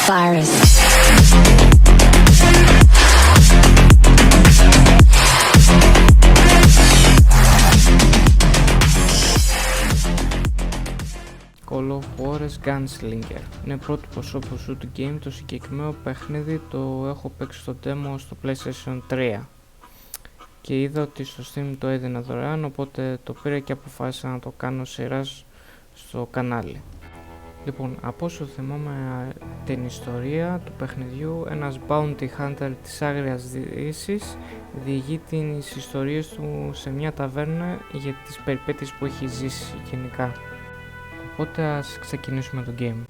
callofjuarez. Call of Juarez Gunslinger. Είναι πρώτο προσώπου shoot game. Το συγκεκριμένο παιχνίδι το έχω παίξει στο demo στο PlayStation 3 και είδα ότι στο Steam το έδινα δωρεάν, οπότε το πήρα και αποφάσισα να το κάνω σειρά στο κανάλι. Λοιπόν, από όσο θυμάμαι την ιστορία του παιχνιδιού, ένας bounty hunter της Άγριας Δύσης διηγεί τις ιστορίες του σε μια ταβέρνα για τις περιπέτειες που έχει ζήσει γενικά. Οπότε ας ξεκινήσουμε το game.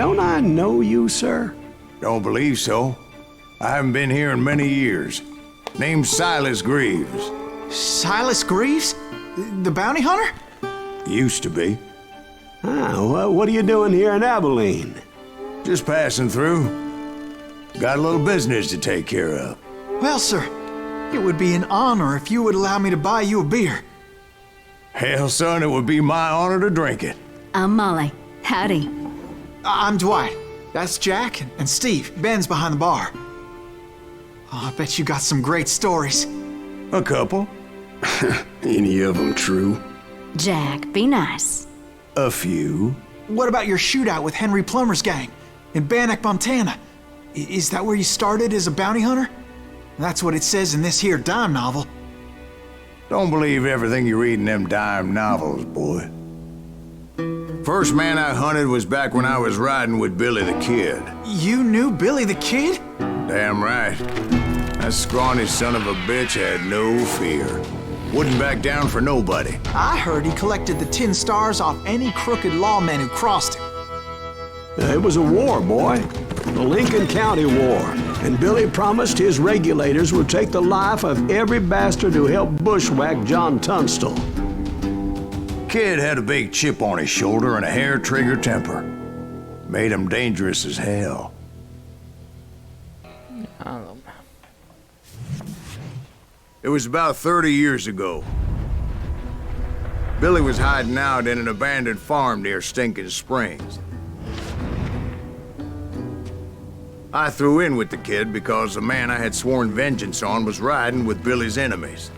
Don't I know you, sir? Don't believe so. I haven't been here in many years. Name's Silas Greaves. Silas Greaves? The bounty hunter? Used to be. What are you doing here in Abilene? Just passing through. Got a little business to take care of. Well, sir, it would be an honor if you would allow me to buy you a beer. Hell, son, it would be my honor to drink it. I'm Molly. Howdy. I'm Dwight. That's Jack and Steve. Ben's behind the bar. Oh, I bet you got some great stories. A couple. Any of them true? Jack, be nice. A few. What about your shootout with Henry Plummer's gang in Bannock, Montana? Is that where you started as a bounty hunter? That's what it says in this here dime novel. Don't believe everything you read in them dime novels, boy. First man I hunted was back when I was riding with Billy the Kid. You knew Billy the Kid? Damn right. That scrawny son of a bitch had no fear. Wouldn't back down for nobody. I heard he collected the 10 stars off any crooked lawmen who crossed him. It was a war, boy. The Lincoln County War. And Billy promised his regulators would take the life of every bastard who helped bushwhack John Tunstall. Kid had a big chip on his shoulder and a hair-trigger temper. Made him dangerous as hell. It was about 30 years ago. Billy was hiding out in an abandoned farm near Stinking Springs. I threw in with the kid because the man I had sworn vengeance on was riding with Billy's enemies.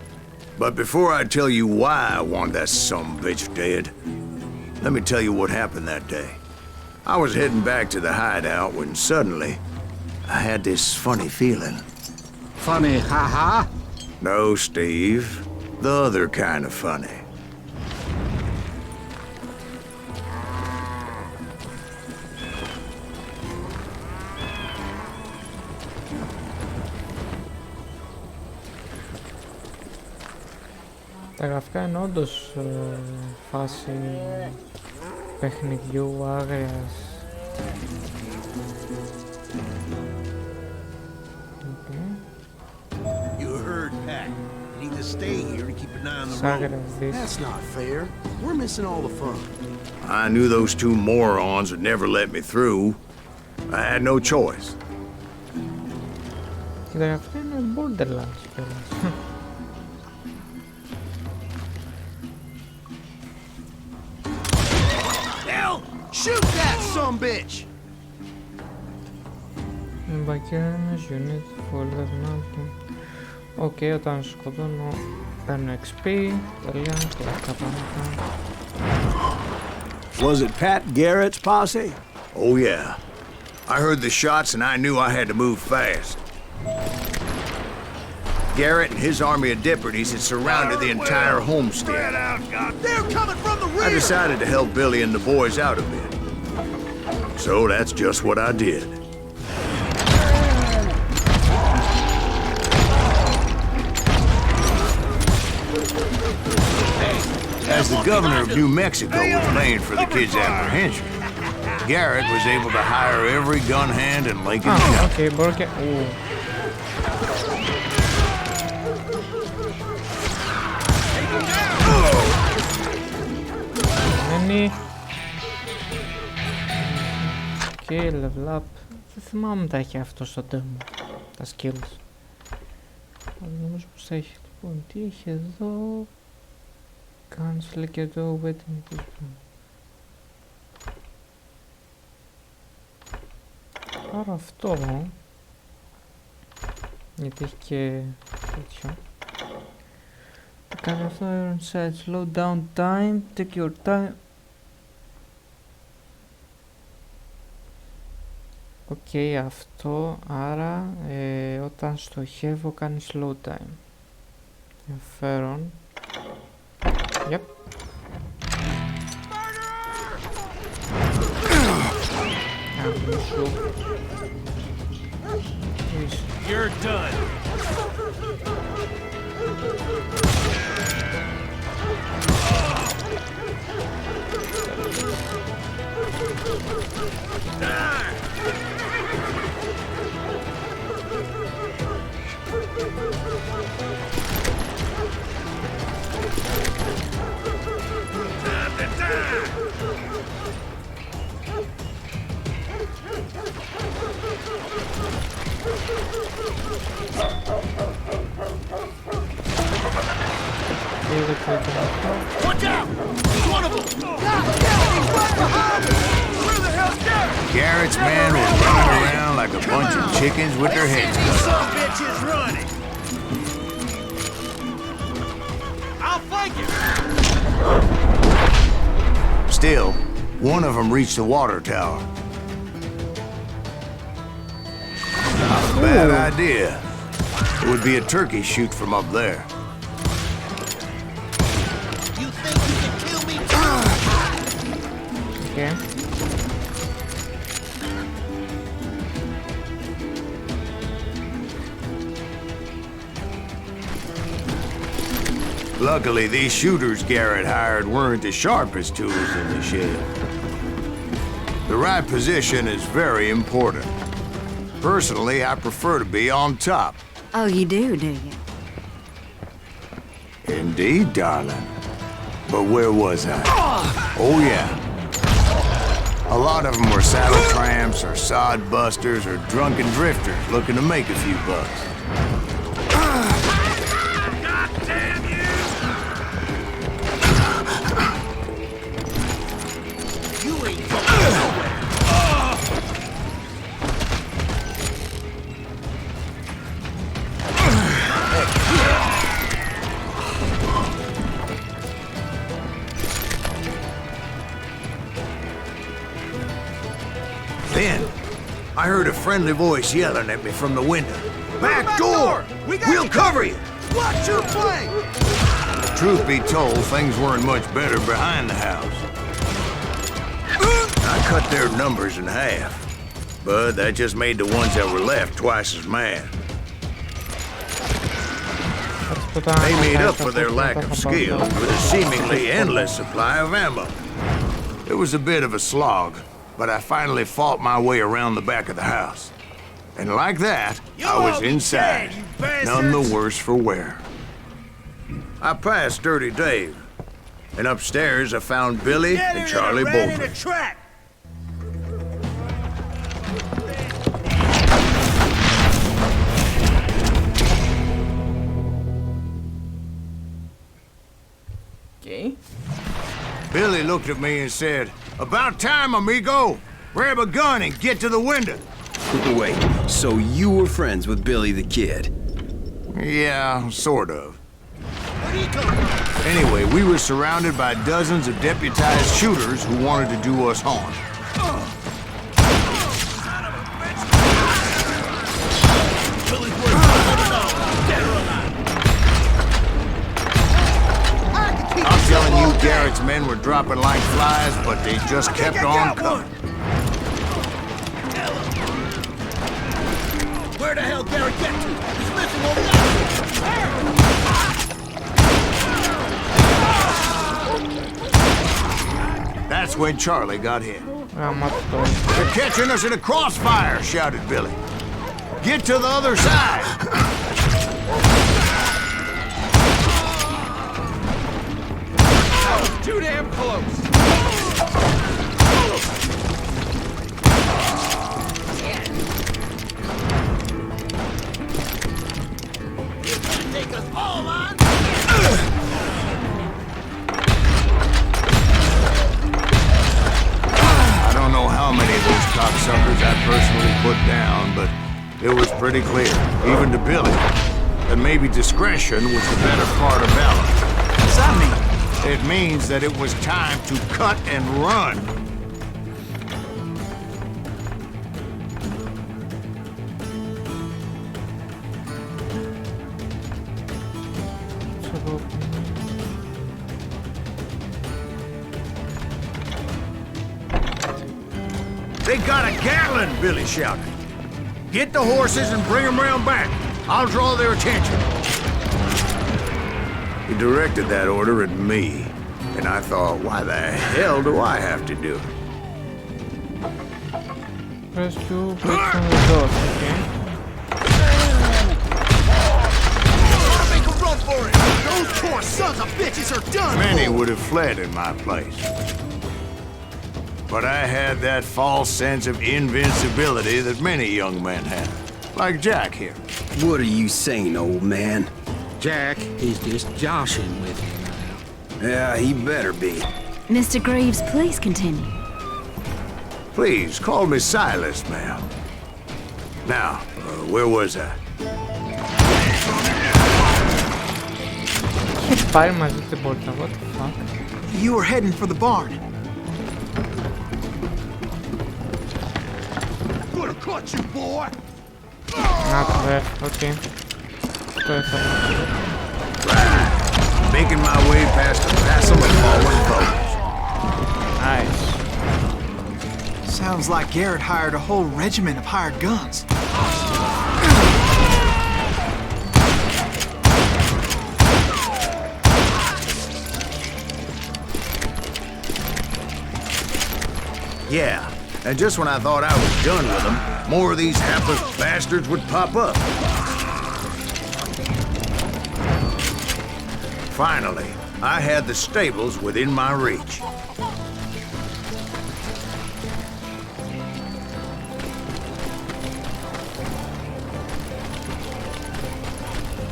But before I tell you why I want that sumbitch dead, let me tell you what happened that day. I was heading back to the hideout when suddenly I had this funny feeling. Funny, ha-ha? No, Steve. The other kind of funny. Τα γραφικά είναι όντως φάση παιχνιδιού άγριας. You heard Pat. You need to stay here to keep an eye on the road. That's not fair. We're missing all the fun. I knew those two morons would never let me through. I had no choice. Και τα γραφικά είναι Borderlands κιόλας. Shoot that sumbitch! Εμπακέρνες, unit, folder, nothing. Οκ, όταν σκοτώνω παίρνω XP, τελεία, και αυτά πράγματα. Was it Pat Garrett's posse? Oh yeah. I heard the shots and I knew I had to move fast. Garrett and his army of deputies had surrounded the entire homestead. They're coming from the rear! I decided to help Billy and the boys out a bit. So that's just what I did. As the governor of New Mexico was blamed for the kid's apprehension, Garrett was able to hire every gun hand in Lincoln County. Okay, μπορώ και... Μένει... Και level up. Δεν θυμάμαι τα έχει αυτό στο demo. Τα skills. Αλλά νομίζω πως τα έχει. Λοιπόν, τι έχει εδώ... Gunslinger εδώ, wedding... Άρα αυτό... Γιατί έχει και τέτοιο. Κάνει αυτό, iron sight, slow down time, take your time. Οκ, αυτό, άρα όταν στοχεύω κάνει slow time. Ενδιαφέρον. Yep. You're done. Watch out! He's one of them! He's right behind me! Where the hell's Garrett? Garrett's men were running around like a bunch of chickens with their heads These cut off. son bitches running! I'll flank him! Still, one of them reached the water tower. Not a bad idea. It would be a turkey shoot from up there. You think you can kill me too? Okay. Luckily, these shooters Garrett hired weren't the sharpest tools in the shed. The right position is very important. Personally, I prefer to be on top. Oh, you do you? Indeed, darling. But where was I? Oh, yeah. A lot of them were saddle tramps or sod busters or drunken drifters looking to make a few bucks. God damn you! You ain't going nowhere! Then, I heard a friendly voice yelling at me from the window. Back door! We'll cover you! Watch your play! Truth be told, things weren't much better behind the house. I cut their numbers in half, but that just made the ones that were left twice as mad. They made up for their lack of skill with a seemingly endless supply of ammo. It was a bit of a slog, but I finally fought my way around the back of the house. And like that, I was inside, none the worse for wear. I passed Dirty Dave, and upstairs I found Billy and Charlie Bolton. Okay. Billy looked at me and said, "About time, amigo! Grab a gun and get to the window." Wait, so you were friends with Billy the Kid? Yeah, sort of. Anyway, we were surrounded by dozens of deputized shooters who wanted to do us harm. I'm telling you, Garrett's men were dropping like flies, but they just kept on coming. Where the hell Garrett get to? He's missing over there! That's when Charlie got hit. They're catching us in a crossfire, shouted Billy. Get to the other side. Too damn close. Take us all on. I don't know how many of those cocksuckers I personally put down, but it was pretty clear, even to Billy, that maybe discretion was the better part of valor. What's that mean? It means that it was time to cut and run. They got a Gatlin, Billy shouted. Get the horses and bring them round back. I'll draw their attention. He directed that order at me, and I thought, why the hell do I have to do it? Press Q, break from the doors, okay? Make a run for it. Those poor sons of bitches are done. Many would have fled in my place. But I had that false sense of invincibility that many young men have. Like Jack here. What are you saying, old man? Jack is just joshing with you now. Yeah, he better be. Mr. Greaves, please continue. Please, call me Silas, ma'am. Now, where was I? Πάρει μαζί την πόρτα, what the fuck? You were heading for the barn. Gonna cut you, boy. Να το δέχω, οκ. Το ήθελα. Making my way past the vassal and fallen foes. Nice. Sounds like Garrett hired a whole regiment of hired guns. Yeah, and just when I thought I was done with them, more of these hapless bastards would pop up. Finally, I had the stables within my reach.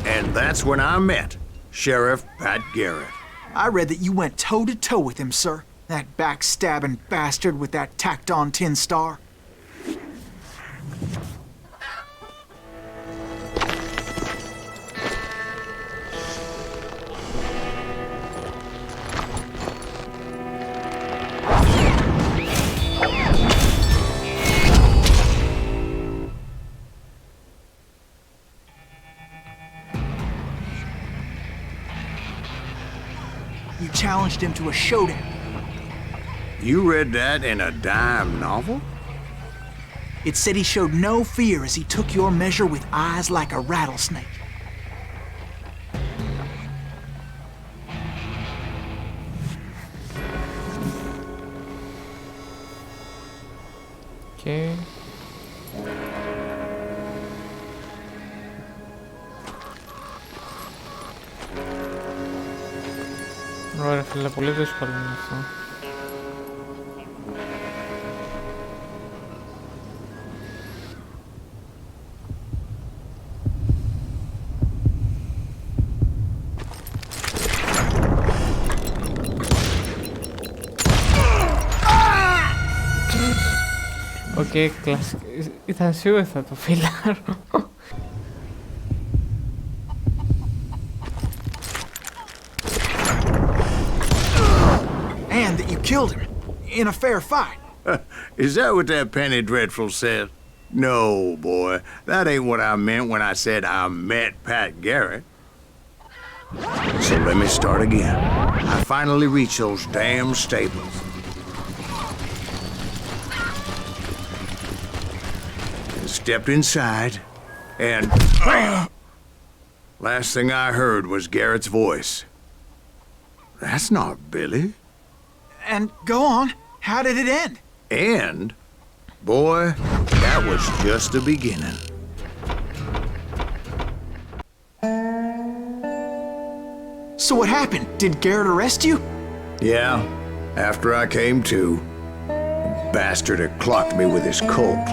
And that's when I met Sheriff Pat Garrett. I read that you went toe-to-toe with him, sir. That backstabbing bastard with that tacked-on tin star. You challenged him to a showdown. You read that in a dime novel? It said he showed no fear as he took your measure with eyes like a rattlesnake. Okay. Ωραία φίλε, πολύ δύσκολο είναι αυτό. Οκ, κλασικά. Ήταν σίγουρα θα το φιλάρω. And that you killed him in a fair fight. Is that what that Penny Dreadful said? No, boy. That ain't what I meant when I said I met Pat Garrett. So let me start again. I finally reached those damn stables. Stepped inside, and last thing I heard was Garrett's voice. That's not Billy. And go on, how did it end? And, boy, that was just the beginning. So what happened? Did Garrett arrest you? Yeah, after I came to, the bastard had clocked me with his Colt.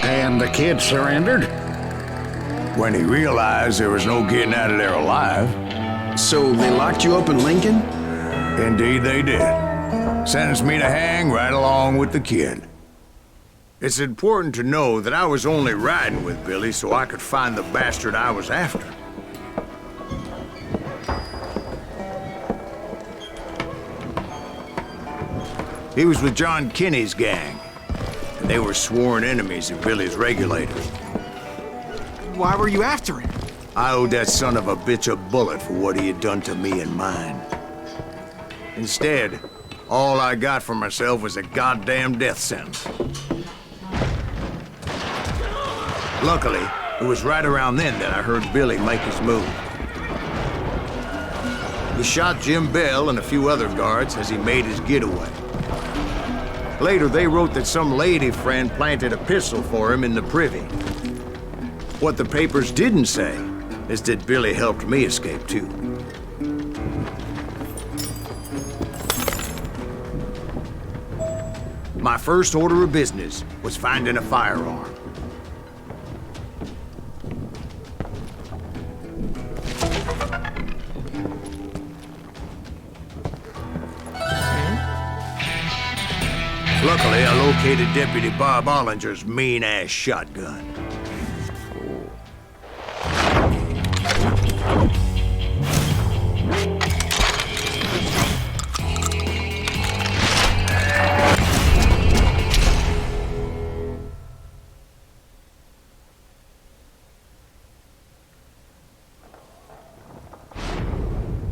And the kid surrendered? When he realized there was no getting out of there alive. So they locked you up in Lincoln? Indeed they did. Sentenced me to hang right along with the kid. It's important to know that I was only riding with Billy so I could find the bastard I was after. He was with John Kinney's gang, and they were sworn enemies of Billy's regulators. Why were you after him? I owed that son of a bitch a bullet for what he had done to me and mine. Instead, all I got for myself was a goddamn death sentence. Luckily, it was right around then that I heard Billy make his move. He shot Jim Bell and a few other guards as he made his getaway. Later, they wrote that some lady friend planted a pistol for him in the privy. What the papers didn't say is that Billy helped me escape too. My first order of business was finding a firearm. Luckily, I located Deputy Bob Ollinger's mean-ass shotgun.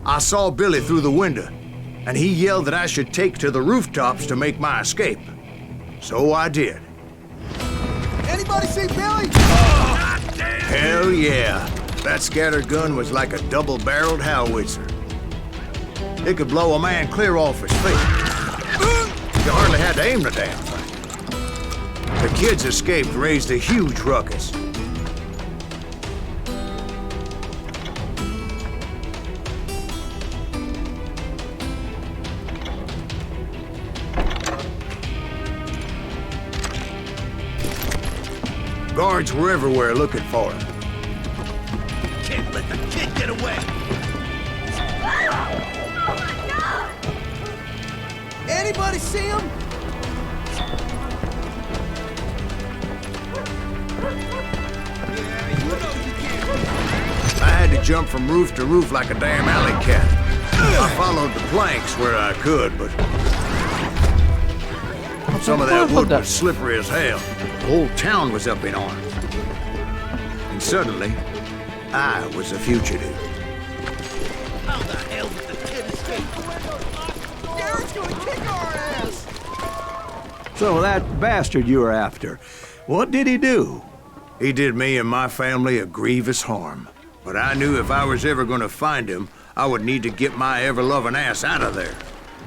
I saw Billy through the window, and he yelled that I should take to the rooftops to make my escape. So I did. Anybody see Billy? Hell yeah. That scatter gun was like a double-barreled howitzer. It could blow a man clear off his feet. You hardly had to aim the damn thing. The kids escaped raised a huge ruckus. Guards were everywhere looking for him. Can't let the kid get away. Anybody see him? Yeah, you know you can't. I had to jump from roof to roof like a damn alley cat. I followed the planks where I could, but some of that wood was slippery as hell. The whole town was up in arms. And suddenly, I was a fugitive. How the hell did the kid escape? Garrett's gonna kick our ass! So that bastard you were after, what did he do? He did me and my family a grievous harm. But I knew if I was ever gonna find him, I would need to get my ever-loving ass out of there.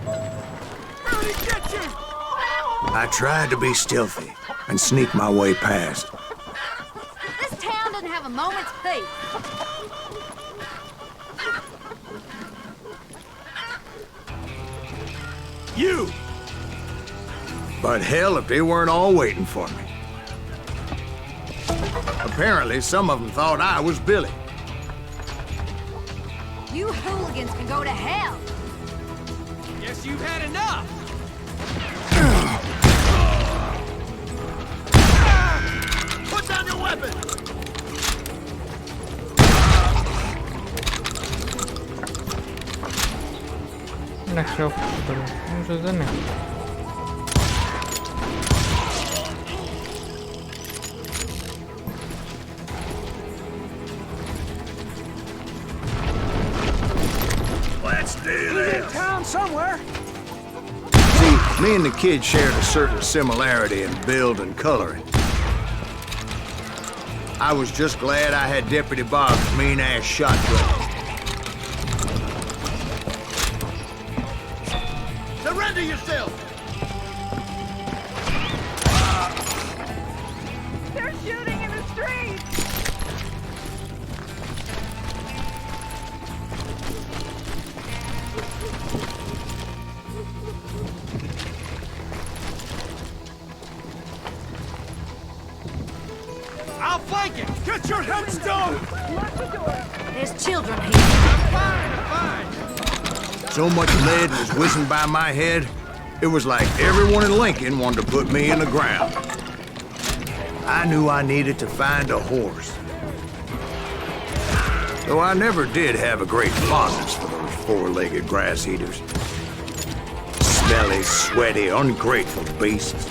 Billy, get you! I tried to be stealthy and sneak my way past. This town doesn't have a moment's peace. You! But hell if they weren't all waiting for me. Apparently, some of them thought I was Billy. You hooligans can go to hell. Guess you've had enough. Put down your weapon! Εντάξει, έχω τώρα. Νομίζω δεν έχω. Let's do this! In town somewhere! See, me and the kid shared a certain similarity in build and coloring. I was just glad I had Deputy Bob's mean-ass shotgun. Surrender yourself! They're shooting in the street! I'll flank it! Get your headstone! Lock the door! There's children here. I'm fine! So much lead was whizzing by my head, it was like everyone in Lincoln wanted to put me in the ground. I knew I needed to find a horse. Though I never did have a great fondness for those four-legged grass eaters. Smelly, sweaty, ungrateful beasts.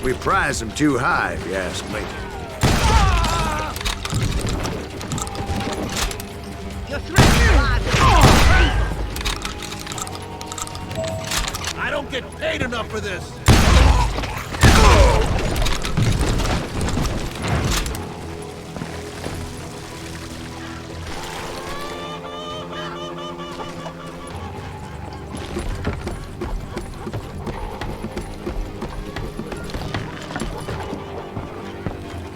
We prize them too high, if you ask me. I don't get paid enough for this!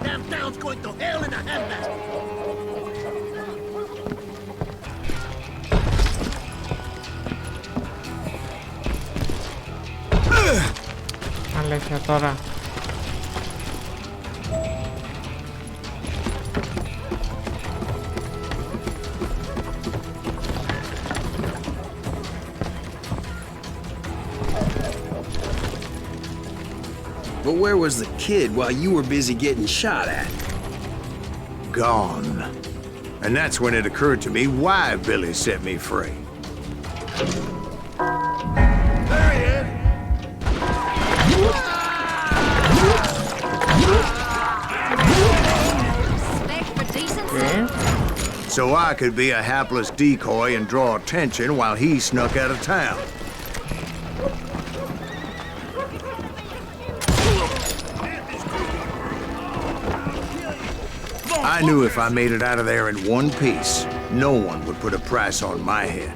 Damn town's going to hell in a handbasket! Αλήθεια τώρα. But where was the kid while you were busy getting shot at? Gone. And that's when it occurred to me why Billy set me free. There he is! Respect for decency. So I could be a hapless decoy and draw attention while he snuck out of town. I knew if I made it out of there in one piece, no one would put a price on my head.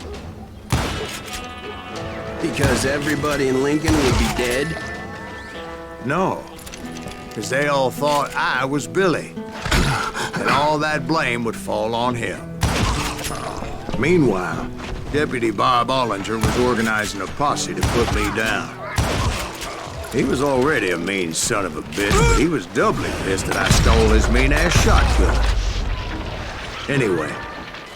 Because everybody in Lincoln would be dead? No, because they all thought I was Billy, and all that blame would fall on him. Meanwhile, Deputy Bob Ollinger was organizing a posse to put me down. He was already a mean son of a bitch, but he was doubly pissed that I stole his mean-ass shotgun. Anyway,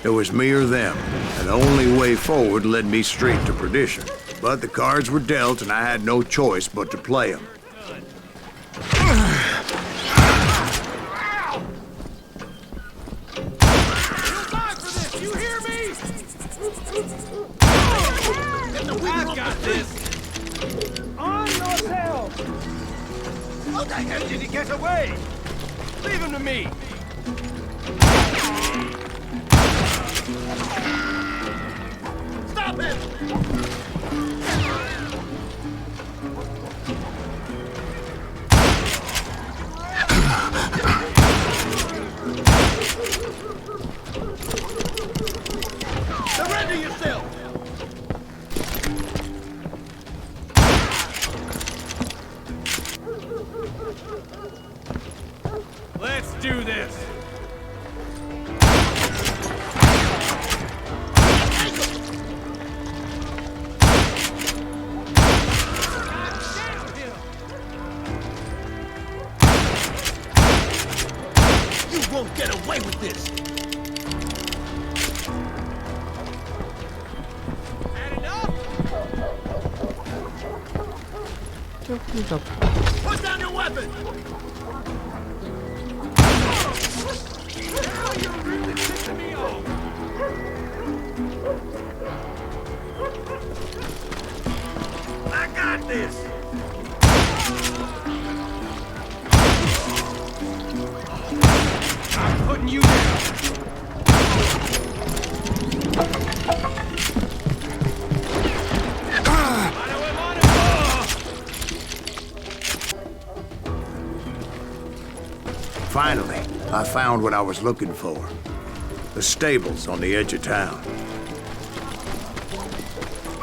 it was me or them, and the only way forward led me straight to perdition. But the cards were dealt, and I had no choice but to play them. You hear me? I've got this! On your tail! How the hell did he get away? Leave him to me! Stop him! Surrender yourself! Let's do this! You won't get away with this! Had enough? Put down your weapon! Now you're really pissing me off! I got this! I'm putting you down! Finally, I found what I was looking for. The stables on the edge of town.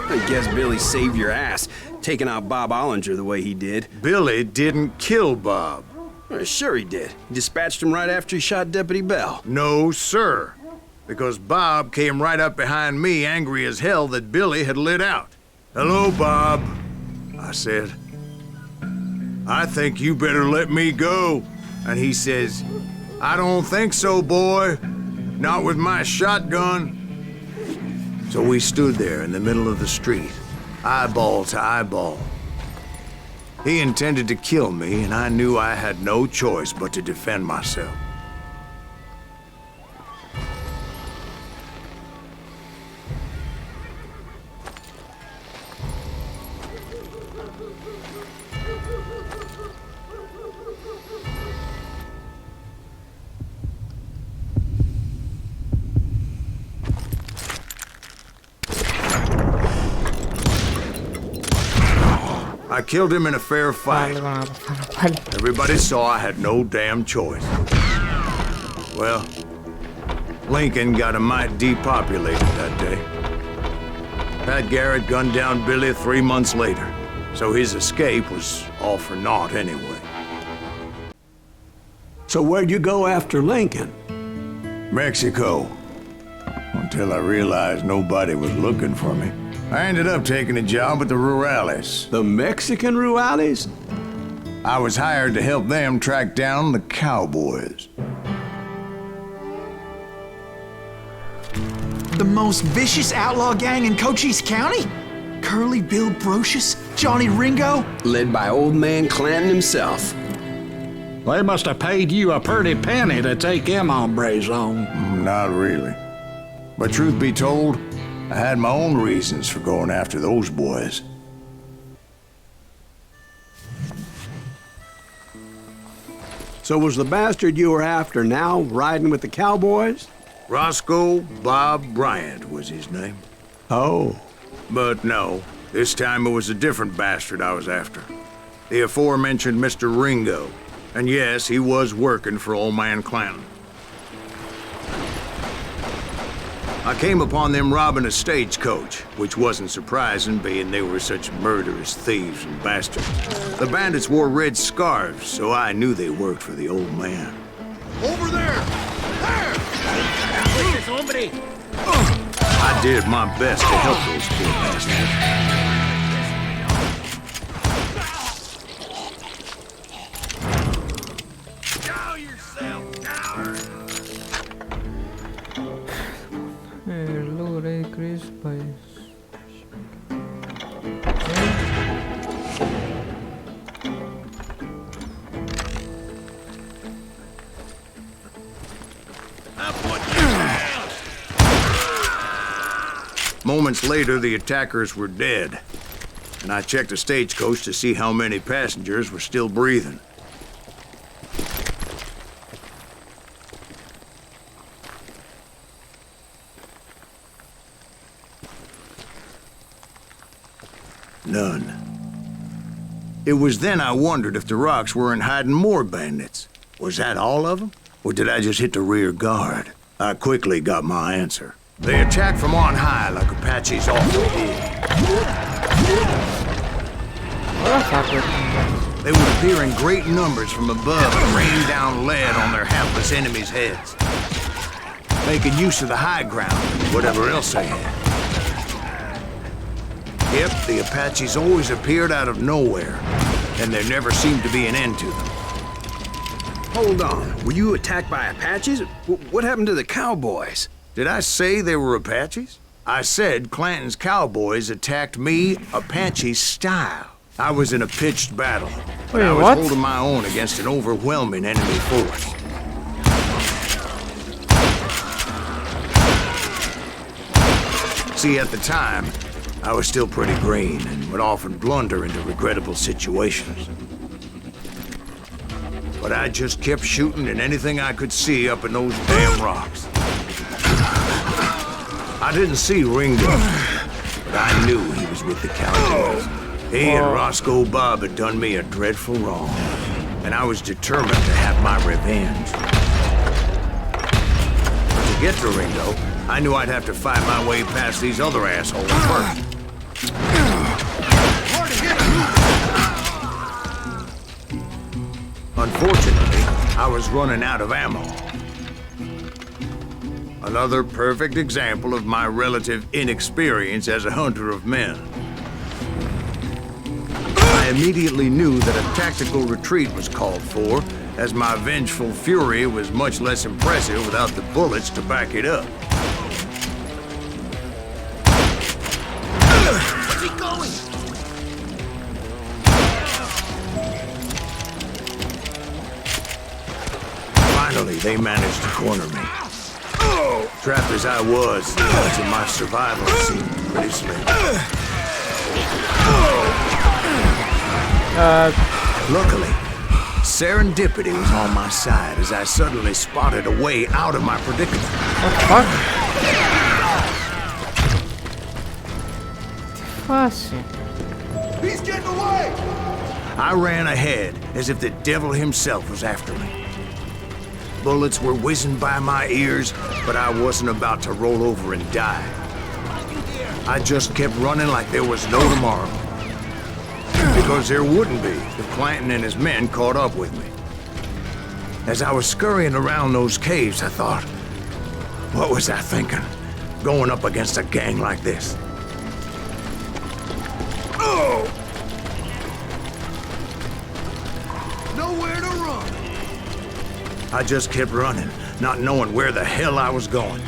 I guess Billy saved your ass, taking out Bob Ollinger the way he did. Billy didn't kill Bob. Well, sure he did. He dispatched him right after he shot Deputy Bell. No, sir. Because Bob came right up behind me, angry as hell that Billy had lit out. "Hello, Bob," I said. "I think you better let me go." And he says, "I don't think so, boy. Not with my shotgun." So we stood there in the middle of the street, eyeball to eyeball. He intended to kill me, and I knew I had no choice but to defend myself. I killed him in a fair fight. Everybody saw I had no damn choice. Well, Lincoln got a mite depopulated that day. Pat Garrett gunned down Billy 3 months later, so his escape was all for naught anyway. So where'd you go after Lincoln? Mexico. Until I realized nobody was looking for me. I ended up taking a job at the Rurales. The Mexican Rurales? I was hired to help them track down the cowboys. The most vicious outlaw gang in Cochise County? Curly Bill Brocious? Johnny Ringo? Led by old man Clanton himself. They must have paid you a pretty penny to take them hombres on. Not really. But truth be told, I had my own reasons for going after those boys. So was the bastard you were after now riding with the cowboys? Roscoe Bob Bryant was his name. Oh. But no, this time it was a different bastard I was after. The aforementioned Mr. Ringo. And yes, he was working for old man Clanton. I came upon them robbing a stagecoach, which wasn't surprising, being they were such murderous thieves and bastards. The bandits wore red scarves, so I knew they worked for the old man. Over there! There! I did my best to help those poor bastards. Hello, Ray Chris Bias. Moments later, the attackers were dead, and I checked the stagecoach to see how many passengers were still breathing. None. It was then I wondered if the rocks weren't hiding more bandits. Was that all of them? Or did I just hit the rear guard? I quickly got my answer. They attacked from on high like Apaches often did. They would appear in great numbers from above and rain down lead on their hapless enemies' heads, making use of the high ground and whatever else they had. Yep, the Apaches always appeared out of nowhere, and there never seemed to be an end to them. Hold on, were you attacked by Apaches? What happened to the cowboys? Did I say they were Apaches? I said Clanton's cowboys attacked me Apache style. I was in a pitched battle, but I was holding my own against an overwhelming enemy force. See, at the time, I was still pretty green and would often blunder into regrettable situations. But I just kept shooting at anything I could see up in those damn rocks. I didn't see Ringo, but I knew he was with the cowboys. He and Roscoe Bob had done me a dreadful wrong, and I was determined to have my revenge. But to get to Ringo, I knew I'd have to fight my way past these other assholes first. Unfortunately, I was running out of ammo. Another perfect example of my relative inexperience as a hunter of men. I immediately knew that a tactical retreat was called for, as my vengeful fury was much less impressive without the bullets to back it up. Where's he going? Finally, they managed to corner me. Trapped as I was, odds of my survival seemed pretty slim. Luckily, serendipity was on my side as I suddenly spotted a way out of my predicament. What the fuck? Τι φάση? He's getting away! I ran ahead as if the devil himself was after me. Bullets were whizzing by my ears, but I wasn't about to roll over and die. I just kept running like there was no tomorrow. Because there wouldn't be if Clanton and his men caught up with me. As I was scurrying around those caves, I thought, what was I thinking? Going up against a gang like this? Oh! Nowhere to run! I just kept running, not knowing where the hell I was going.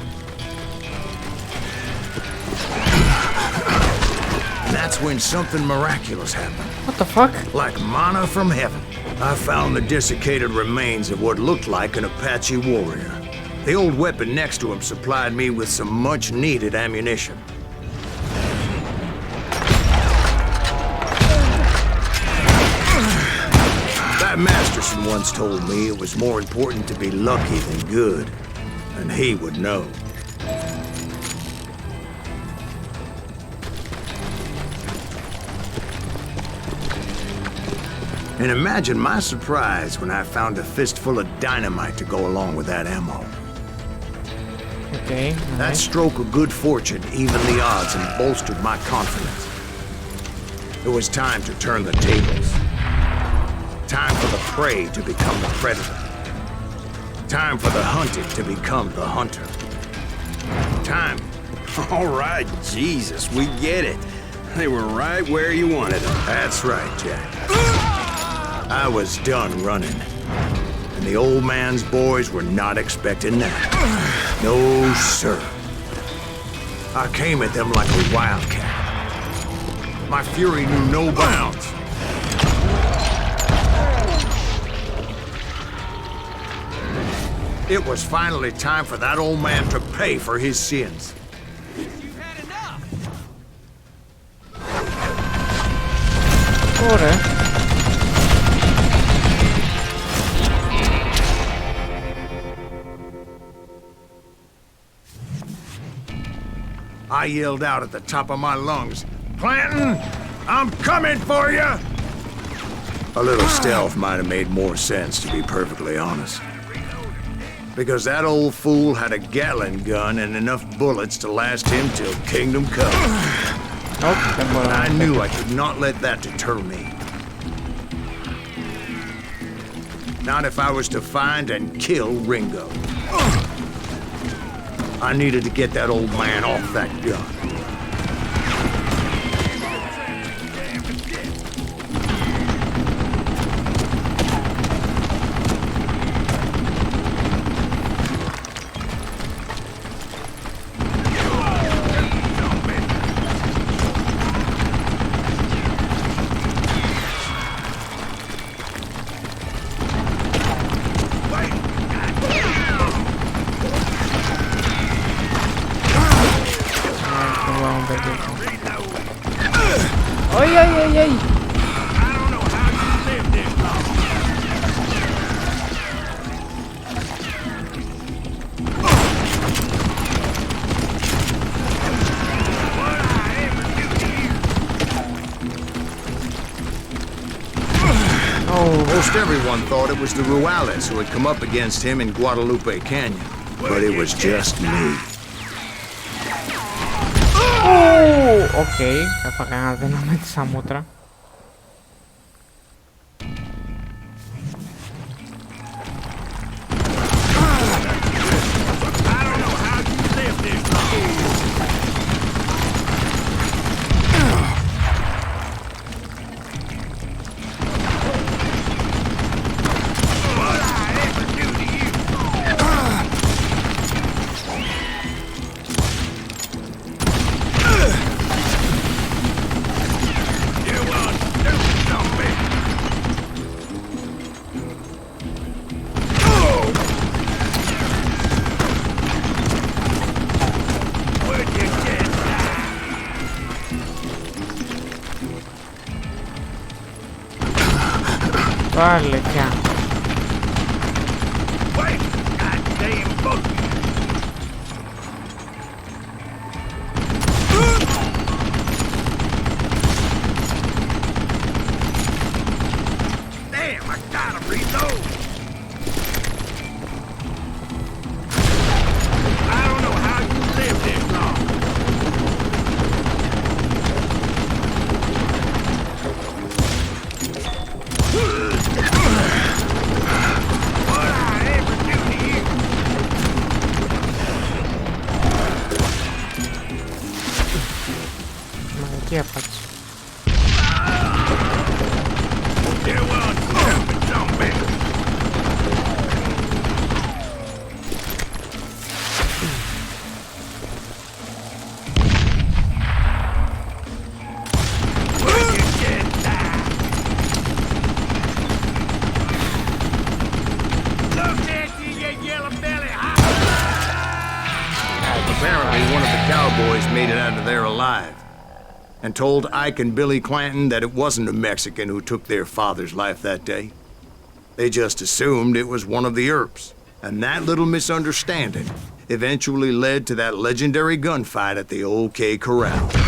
And that's when something miraculous happened. What the fuck? Like manna from heaven. I found the desiccated remains of what looked like an Apache warrior. The old weapon next to him supplied me with some much-needed ammunition. That Masterson once told me it was more important to be lucky than good, and he would know. And imagine my surprise when I found a fistful of dynamite to go along with that ammo. Okay, That nice. stroke of good fortune evened the odds and bolstered my confidence. It was time to turn the tables. Time for the prey to become the predator. Time for the hunted to become the hunter. Time. All right, Jesus, we get it. They were right where you wanted them. That's right, Jack. I was done running. And the old man's boys were not expecting that. No, sir. I came at them like a wildcat. My fury knew no bounds. It was finally time for that old man to pay for his sins. You've had enough! Ωραία. I yelled out at the top of my lungs, Clanton, I'm coming for you! A little stealth might have made more sense, to be perfectly honest. Because that old fool had a Gatling gun and enough bullets to last him till Kingdom Come. Όχι, δεν μπορώ I να knew I could not let that deter me. Not if I was to find and kill Ringo. I needed to get that old man off that gun. Oi, oi, oi, oi. I don't know how you lived this long. What I ever do to you? Oh, Most everyone thought it was the Juarez who had come up against him in Guadalupe Canyon. But it was just me. Οκ, έφαγα ένα δένο με τη σαμούτρα. Πάλι πια. Μαγική απάτη. Apparently, one of the cowboys made it out of there alive and told Ike and Billy Clanton that it wasn't a Mexican who took their father's life that day. They just assumed it was one of the Earps, and that little misunderstanding eventually led to that legendary gunfight at the OK Corral.